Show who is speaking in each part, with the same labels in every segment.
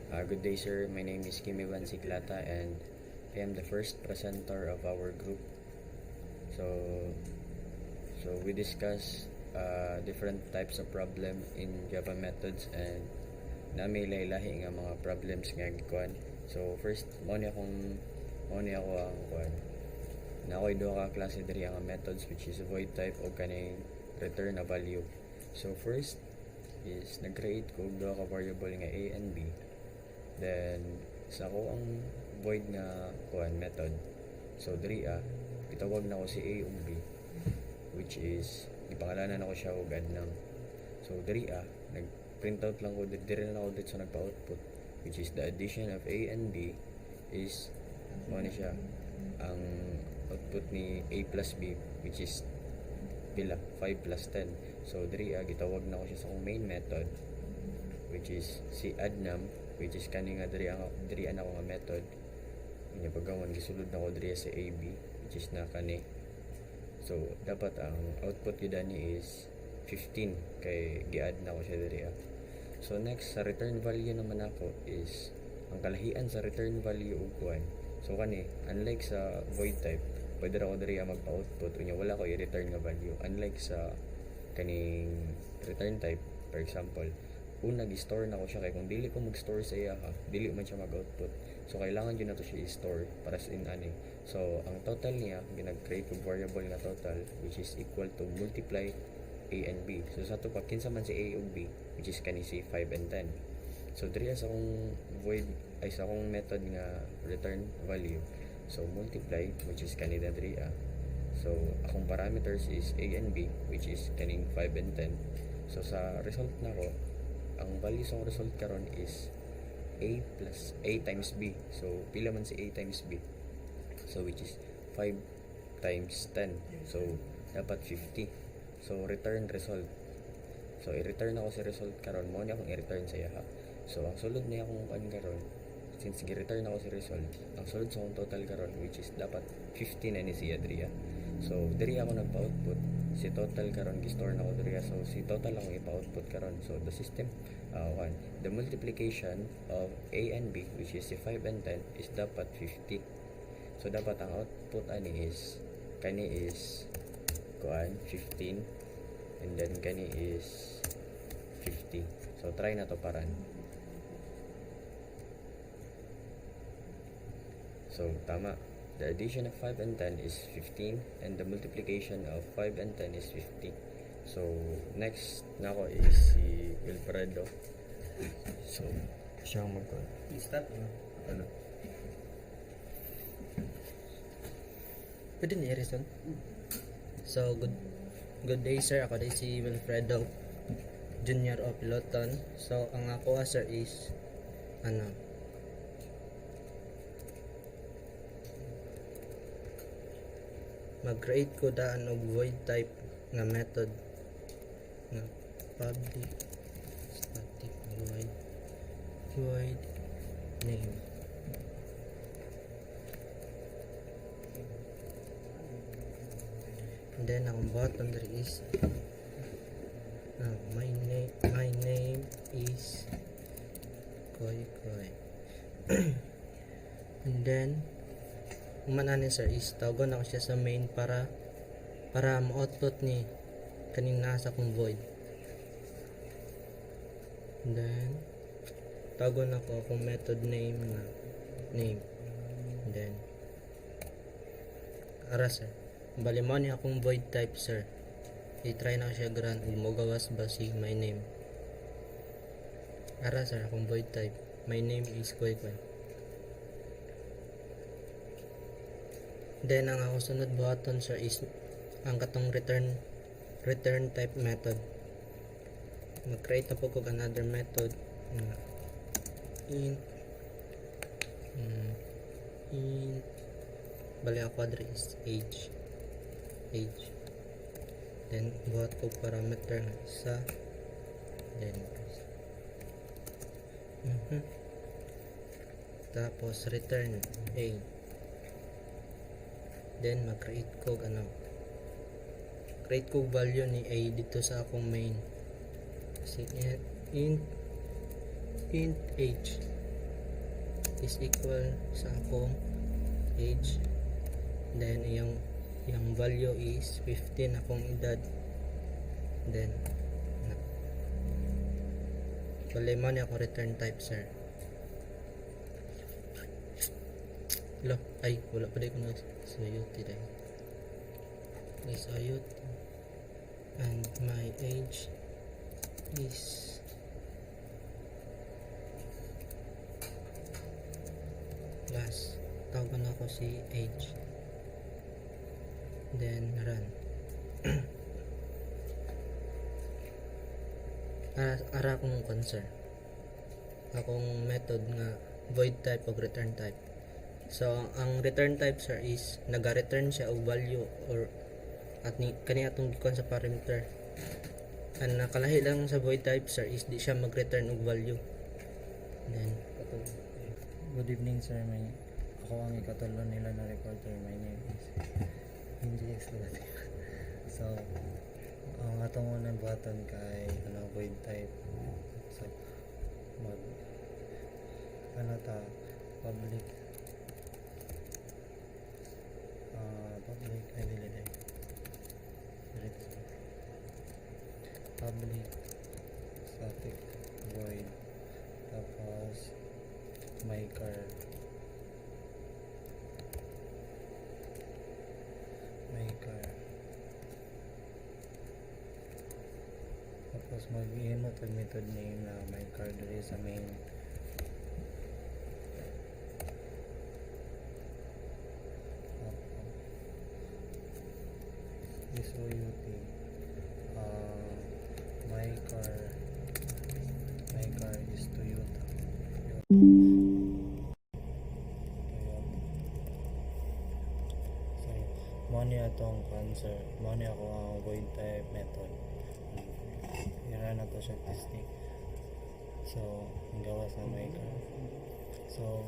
Speaker 1: Good day, sir. My name is Kimi Van Siglata, and I am the first presenter of our group. So, we discuss different types of problem in Java methods, and na may lahi nga mga problems nga gikuan. So, first, mo ni ako ang kuan. Na ako'y duha ka klase diri ang methods, which is void type o kaning return a value. So, first is nag-create ko duha ka variable nga a and b. Then sa ako ang void nga kuan method. So diri itawag na ko si a ug b, which is ipangalanan ako siya og add nang. So diri nag-print out lang ko diri na ako dito sa nagpa-output, which is the addition of a and b is mo ni siya ang output ni a plus b, which is pila 5 plus 10. So diri gitawag na ko siya sa akong main method, which is si addNum, which is kani nga diri ana ko nga method. Inya pagawon gisulod na ko diri sa AB, which is na kani. So dapat ang output gyud ani is 15 kay gi-add na ko siya diri. So next sa return value naman ako is ang kalahian sa return value ug kuan. So kani unlike sa void type, pwede ra ko diri magpa-output unya wala ko i-return nga value. Unlike sa kaning return type, for example, una gi-store na ko siya kay kung dili ko mag-store sa iya dili man siya mag-output. So kailangan yun na to siya i-store para sa ani. So ang total niya ginag-create og variable nga total, which is equal to multiply a and b. So sa to kinsa man si a ug b, which is kani si 5 and 10. So diri sa akong void ay sa akong method nga return value. So multiply, which is kani diri So akong parameters is a and b, which is kaning 5 and 10. So sa result nako ang value sa result karon is a plus a times b. So pila man si a times b, so which is 5 times 10, so dapat 50. So return result, so i-return ako sa result karon mo ni akong i-return sa iya So ang sulod niya akong kan karon, since gi-return ako sa result, ang sulod sa akong total karon, which is dapat 50 na ni siya diri. So diri ako nagpa-output si total karon gi-store na ko diri. So si total ako ipa-output karon. So the system the multiplication of a and b, which is si 5 and 10, is dapat 50. So dapat ang output ani is kani is 15, and then kani is 50. So try na to paran. So tama, the addition of 5 and 10 is 15, and the multiplication of 5 and 10 is 50. So next nako is si Wilfredo. So siya ang
Speaker 2: Start
Speaker 1: ano.
Speaker 2: Pwede ni Harrison. So good day sir, ako day si Wilfredo Junior of Loton. So ang ako sir is mag-create ko daan og void type nga method nga public static void name. And then ang button there is my name is Koy. And then umanan sir is tawagon ako siya sa main para ma-output ni kaning nasa kong void. And then tawagon ako akong method name na name. And then ara sir, bali mo ni akong void type sir, i-try na siya grant mo gawas ba si my name. Ara sir, akong void type my name is Koy. Then ang ako sunod button sir is ang katong return type method. Mag-create na po ko another method na int bali ang address age. Then buhat ko parameter na isa, then tapos return a. Then mag-create ko create ko value ni a dito sa akong main. Kasi int age. is equal sa akong age, then yung value is 15 akong edad, then wala man ako return type sir. Hello, ay wala pa din ko nag-sayot today. Sayot, and my age is plus, tawagan ako si age, then run. Ara akong concern, akong method nga void type o return type. So ang return type sir is naga-return siya og value or at kani atong gikon sa parameter. Ang nakalahi lang sa void type sir is di siya mag-return og value. Then
Speaker 3: Good evening sir, ako ang ikatulo nila na reporter. My name is Hindi Explosive. So, ang atong unang buhaton kay void type. So, public ay dili public static void, tapos my car tapos mag-iimot ang method name na my car diri sa main. SOUT my car is Toyota. So mo ni atong answer, mo ni ako ang void type method. Ira na to siya testing. So ang gawas na my car. So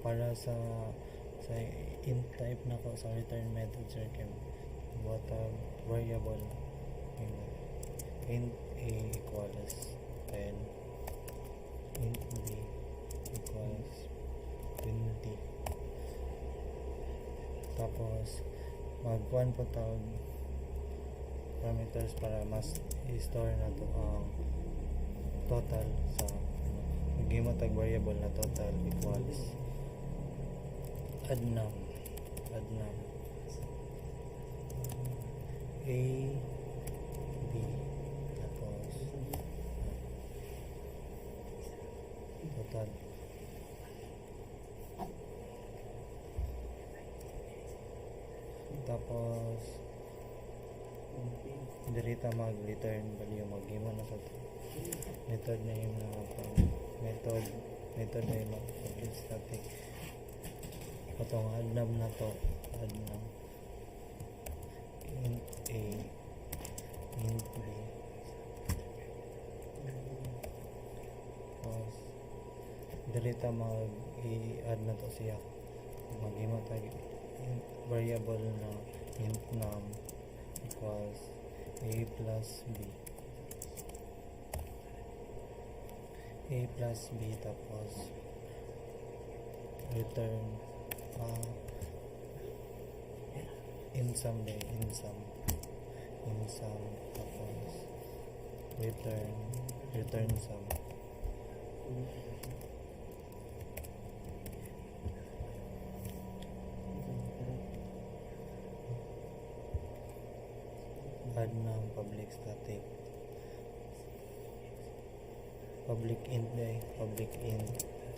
Speaker 3: para sa int type na ko sa return method sir, kay what variable int a equals 10, int b equals 20, tapos mag-1 po tawag parameters para mas i-store na to ang total sa mag-ima tag variable na total equals add num a b, tapos total tapos dirita mag-return value, mag-ima na sa method name na method name na public static itong add num na to, add num int a int b, tapos dirita mag-i-add na to siya, mag-ima tag variable na int num equals a plus b, tapos return in sum, tapos return sum. Add ng public static public int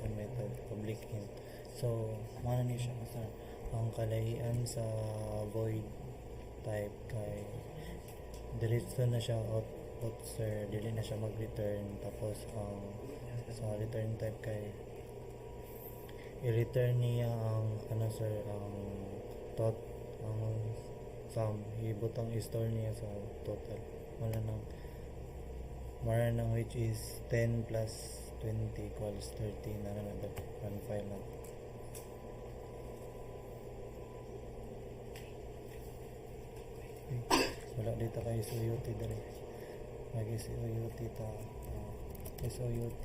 Speaker 3: ang method public int. So mana ni siya kasi ang kalahian sa void type kay diretso na siya out sir, dili na siya mag-return. Tapos ang sa return type kay i-return niya ang sir, ang sum, ibutang i-store niya sa total. Mara nang which is 10 plus 20 equals 30 na run file lang. Wala dito kay SOUT dali. Mag-SOUT ta SOUT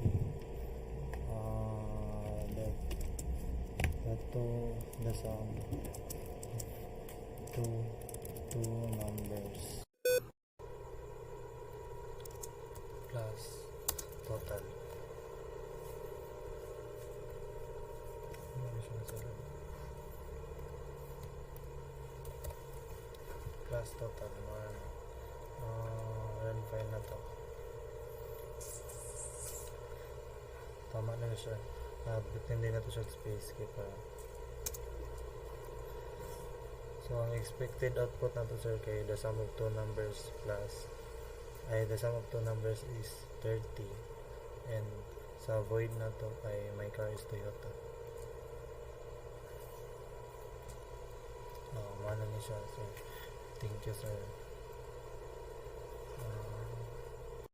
Speaker 3: the sum two numbers plus total. Plus total run file na to. Tama na siya. Hindi na to siya space kaya para. So ang expected output na to sir kay the sum of two numbers the sum of two numbers is 30 and sa void na to kay my car is Toyota. Mana ni siya sir. Thank you sir.